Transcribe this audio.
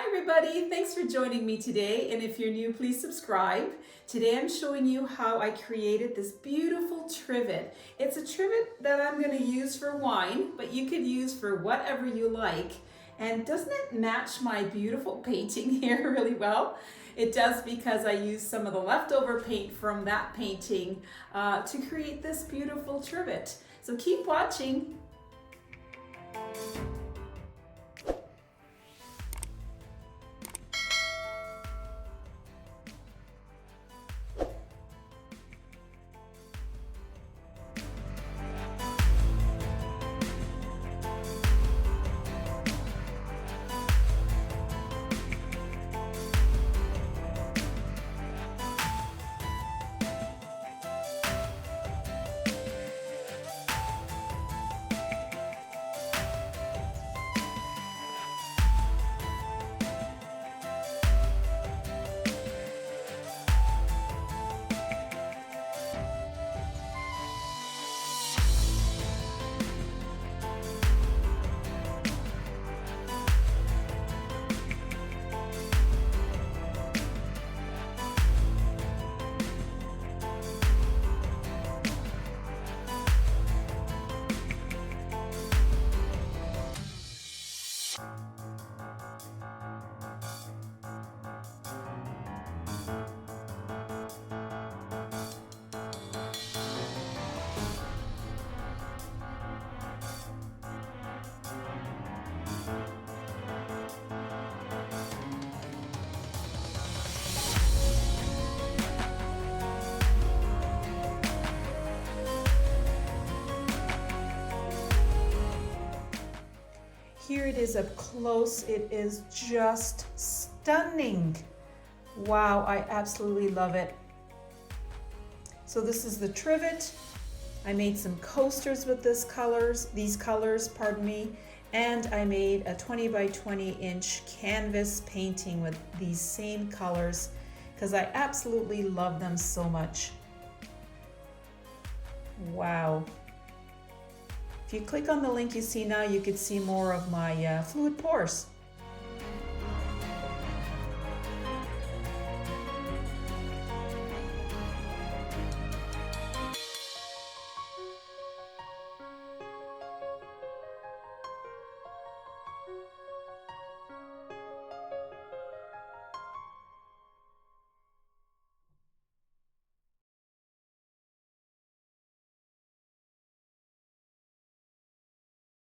everybody, thanks for joining me today, and if you're new, please subscribe. Today I'm showing you how I created this beautiful trivet. It's a trivet that I'm going to use for wine, but you could use for whatever you like. And doesn't it match my beautiful painting here really well? It does, because I used some of the leftover paint from that painting to create this beautiful trivet. So keep watching. Here it is up close. It is just stunning. Wow, I absolutely love it. So this is the trivet. I made some coasters with these colors, and I made a 20 by 20 inch canvas painting with these same colors because I absolutely love them so much. Wow. If you click on the link you see now, you could see more of my fluid pours.